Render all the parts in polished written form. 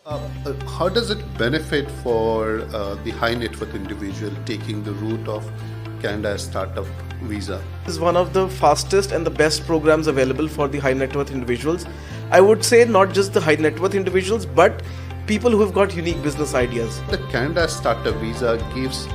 How does it benefit for the high net worth individual taking the route of Canada startup visa? Is one of the fastest and the best programs available for the high net worth individuals. I would say not just the high net worth individuals, but people who have got unique business ideas. The Canada startup visa gives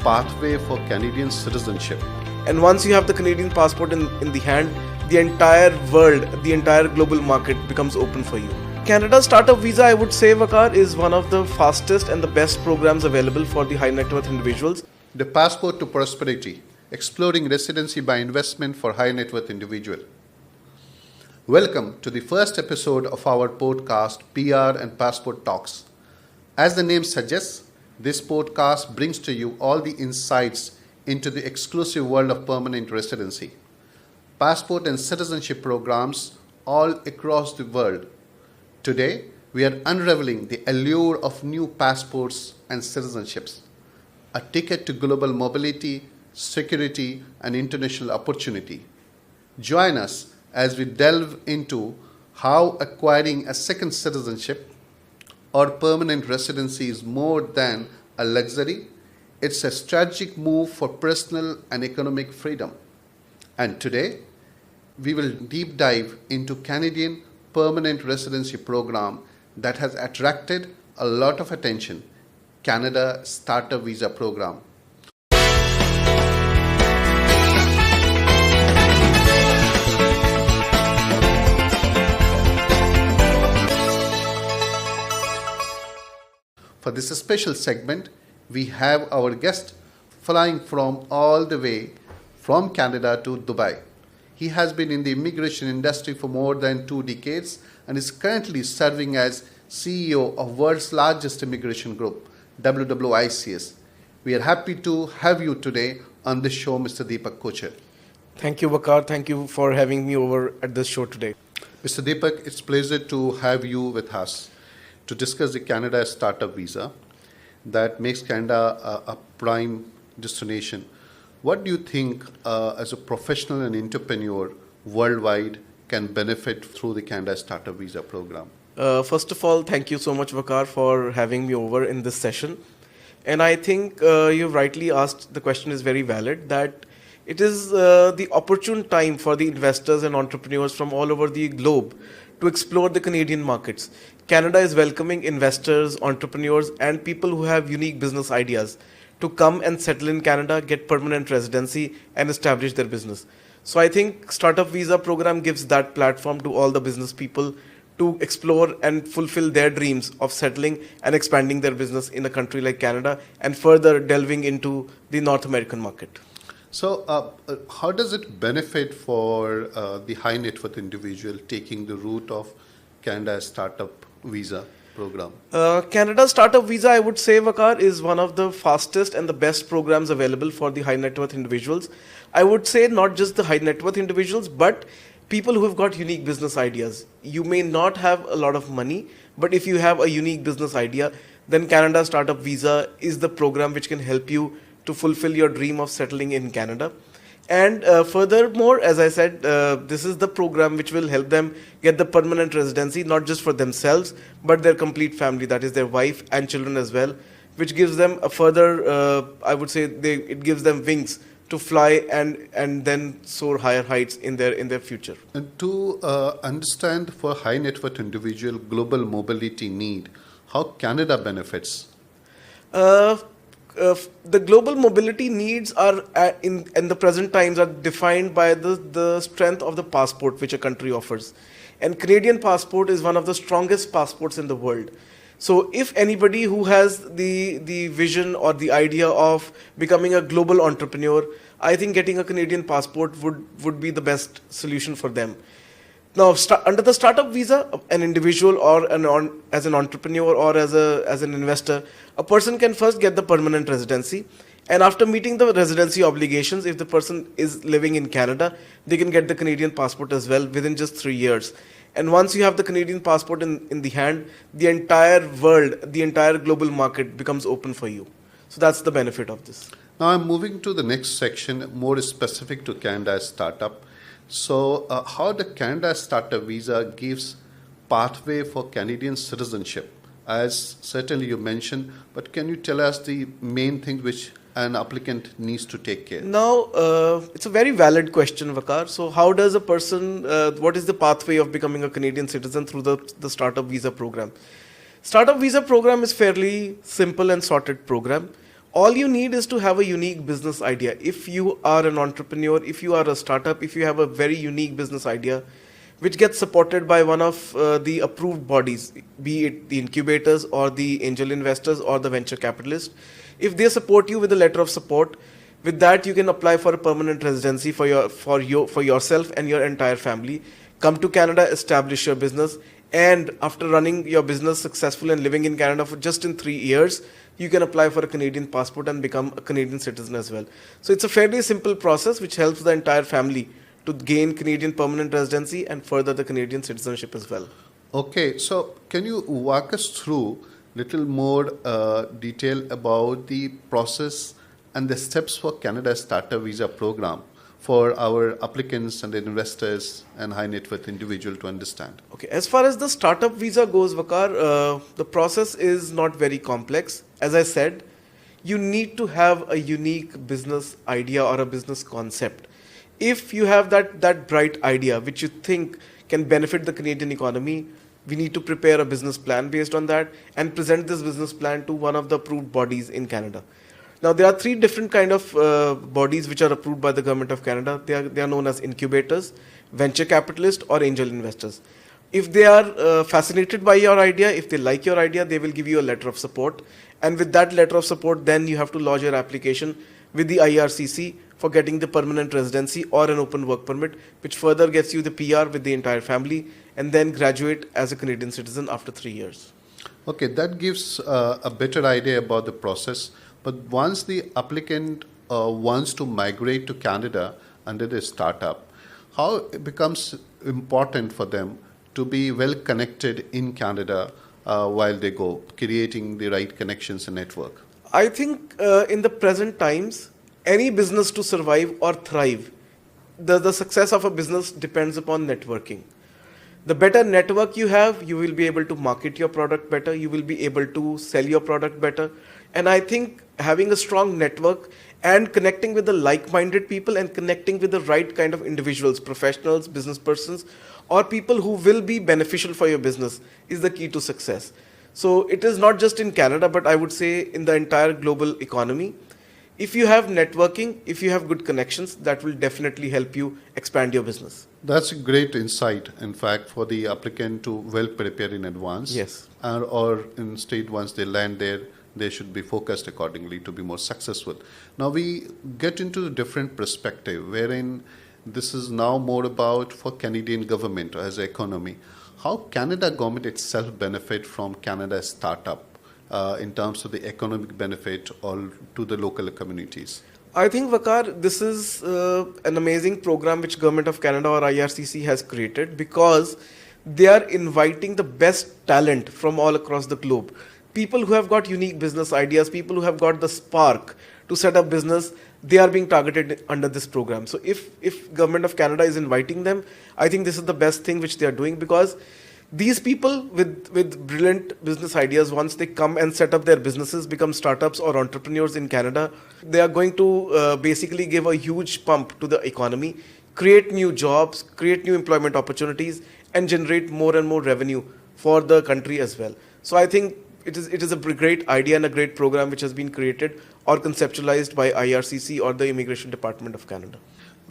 pathway for Canadian citizenship. And once you have the Canadian passport in the hand, the entire world, the entire global market becomes open for you. Canada Startup Visa, I would say, Waquar, is one of the fastest and the best programs available for the high net worth individuals. The passport to prosperity, exploring residency by investment for high net worth individual. Welcome to the first episode of our podcast, PR and Passport Talks. As the name suggests, this podcast brings to you all the insights into the exclusive world of permanent residency, passport and citizenship programs all across the world. Today, we are unraveling the allure of new passports and citizenships, a ticket to global mobility, security, and international opportunity. Join us as we delve into how acquiring a second citizenship or permanent residency is more than a luxury. It's a strategic move for personal and economic freedom. And today, we will deep dive into Canadian permanent residency program that has attracted a lot of attention, Canada Startup Visa Program. For this special segment, we have our guest flying from all the way from Canada to Dubai. He has been in the immigration industry for more than 2 decades and is currently serving as CEO of world's largest immigration group, WWICS. We are happy to have you today on the show, Mr. Deepak Kochhar. Thank you, Waquar. Thank you for having me over at this show today. Mr. Deepak, it's a pleasure to have you with us to discuss the Canada Startup Visa that makes Canada a prime destination. What do you think as a professional and entrepreneur worldwide can benefit through the Canada Startup Visa program? First of all, thank you so much, Waquar, for having me over in this session. And I think you've rightly asked, the question is very valid, that it is the opportune time for the investors and entrepreneurs from all over the globe to explore the Canadian markets. Canada is welcoming investors, entrepreneurs, and people who have unique business ideas to come and settle in Canada, get permanent residency, and establish their business. So I think Startup Visa program gives that platform to all the business people to explore and fulfill their dreams of settling and expanding their business in a country like Canada and further delving into the North American market. So how does it benefit for the high net worth individual taking the route of Canada Startup Visa program? Canada Startup Visa, I would say, Waquar, is one of the fastest and the best programs available for the high net worth individuals. I would say not just the high net worth individuals, but people who have got unique business ideas. You may not have a lot of money, but if you have a unique business idea, then Canada Startup Visa is the program which can help you to fulfill your dream of settling in Canada. And furthermore, as I said, this is the program which will help them get the permanent residency, not just for themselves, but their complete family, that is their wife and children as well, which gives them a further, I would say, it gives them wings to fly and then soar higher heights in their future. And to understand for high net worth individual global mobility need, how Canada benefits? The global mobility needs are in the present times are defined by the strength of the passport which a country offers. And Canadian passport is one of the strongest passports in the world. So if anybody who has the vision or the idea of becoming a global entrepreneur, I think getting a Canadian passport would be the best solution for them. Now, under the startup visa, an individual or as an entrepreneur or as an investor, a person can first get the permanent residency. And after meeting the residency obligations, if the person is living in Canada, they can get the Canadian passport as well within just 3 years. And once you have the Canadian passport in the hand, the entire world, the entire global market becomes open for you. So that's the benefit of this. Now I'm moving to the next section, more specific to Canada startup. So how the Canada Startup Visa gives pathway for Canadian citizenship, as certainly you mentioned, but can you tell us the main things which an applicant needs to take care? Now, it's a very valid question, Waquar. So, how does a person, what is the pathway of becoming a Canadian citizen through the Startup Visa program? Startup Visa program is fairly simple and sorted program. All you need is to have a unique business idea. If you are an entrepreneur, if you are a startup, if you have a very unique business idea, which gets supported by one of the approved bodies, be it the incubators or the angel investors or the venture capitalists, if they support you with a letter of support, with that you can apply for a permanent residency for yourself and your entire family. Come to Canada, establish your business, and after running your business successful and living in Canada for just in 3 years, you can apply for a Canadian passport and become a Canadian citizen as well. So it's a fairly simple process which helps the entire family to gain Canadian permanent residency and further the Canadian citizenship as well. Okay, so can you walk us through little more detail about the process and the steps for Canada Startup Visa program for our applicants and investors and high net worth individual to understand? Okay, as far as the startup visa goes, Waquar, the process is not very complex. As I said, you need to have a unique business idea or a business concept. If you have that bright idea which you think can benefit the Canadian economy, we need to prepare a business plan based on that and present this business plan to one of the approved bodies in Canada. Now, there are 3 different kind of bodies which are approved by the Government of Canada. They are known as incubators, venture capitalists or angel investors. If they are fascinated by your idea, if they like your idea, they will give you a letter of support. And with that letter of support, then you have to lodge your application with the IRCC for getting the permanent residency or an open work permit, which further gets you the PR with the entire family, and then graduate as a Canadian citizen after 3 years. Okay, that gives a better idea about the process. But once the applicant wants to migrate to Canada under the startup, how it becomes important for them to be well connected in Canada while they go, creating the right connections and network? I think in the present times, any business to survive or thrive, the success of a business depends upon networking. The better network you have, you will be able to market your product better, you will be able to sell your product better. And I think having a strong network and connecting with the like-minded people and connecting with the right kind of individuals, professionals, business persons, or people who will be beneficial for your business is the key to success. So it is not just in Canada, but I would say in the entire global economy. If you have networking, if you have good connections, that will definitely help you expand your business. That's a great insight, in fact, for the applicant to well prepare in advance. Yes. Or instead, once they land there, they should be focused accordingly to be more successful. Now we get into a different perspective, wherein this is now more about for Canadian government as an economy. How Canada government itself benefit from Canada's startup in terms of the economic benefit or to the local communities? I think, Waquar, this is an amazing program which Government of Canada or IRCC has created, because they are inviting the best talent from all across the globe. People who have got unique business ideas, people who have got the spark to set up business, they are being targeted under this program. So if Government of Canada is inviting them, I think this is the best thing which they are doing, because these people with brilliant business ideas, once they come and set up their businesses, become startups or entrepreneurs in Canada, they are going to basically give a huge pump to the economy, create new jobs, create new employment opportunities, and generate more and more revenue for the country as well. So I think it is a great idea and a great program which has been created or conceptualized by IRCC or the Immigration Department of Canada.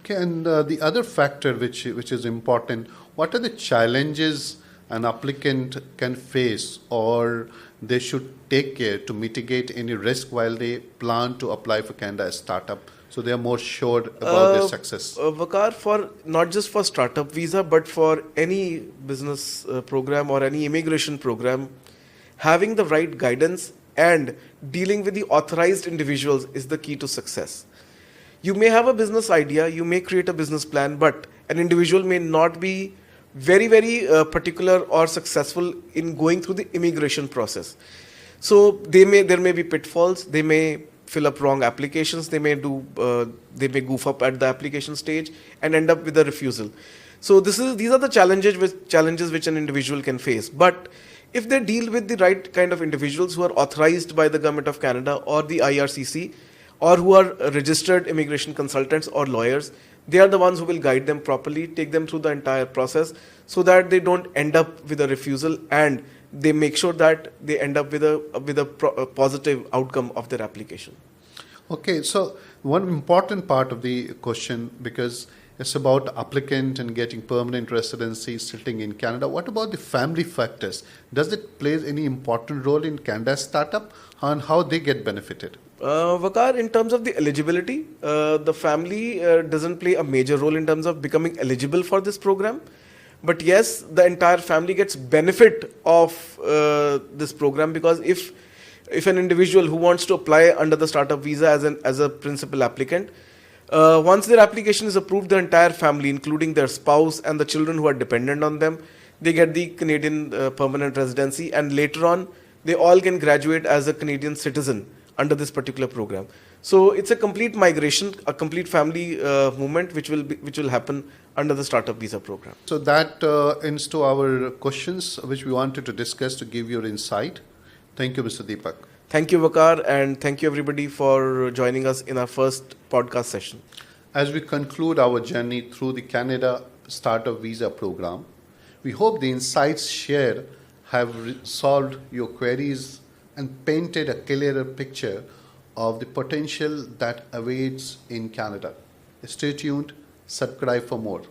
Okay, and the other factor which is important, what are the challenges an applicant can face or they should take care to mitigate any risk while they plan to apply for Canada as startup, so they are more sure about their success? Waquar, for not just for startup visa, but for any business program or any immigration program, having the right guidance and dealing with the authorized individuals is the key to success. You may have a business idea, you may create a business plan, but an individual may not be very particular or successful in going through the immigration process. So there may be pitfalls, they may fill up wrong applications, they may goof up at the application stage and end up with a refusal. So these are the challenges which an individual can face. But if they deal with the right kind of individuals who are authorized by the Government of Canada or the IRCC, or who are registered immigration consultants or lawyers, they are the ones who will guide them properly, take them through the entire process, so that they don't end up with a refusal, and they make sure that they end up with a positive outcome of their application. Okay, so one important part of the question, because it's about applicant and getting permanent residency sitting in Canada. What about the family factors? Does it play any important role in Canada's startup and how they get benefited? Waquar, in terms of the eligibility, the family doesn't play a major role in terms of becoming eligible for this program. But yes, the entire family gets benefit of this program, because if an individual who wants to apply under the startup visa as a principal applicant, once their application is approved, the entire family, including their spouse and the children who are dependent on them, they get the Canadian permanent residency, and later on, they all can graduate as a Canadian citizen under this particular program. So it's a complete migration, a complete family movement, which will happen under the startup visa program. So that ends to our questions, which we wanted to discuss to give your insight. Thank you, Mr. Deepak. Thank you, Waquar, and thank you everybody for joining us in our first podcast session. As we conclude our journey through the Canada Startup Visa program, we hope the insights shared have solved your queries and painted a clearer picture of the potential that awaits in Canada. Stay tuned, subscribe for more.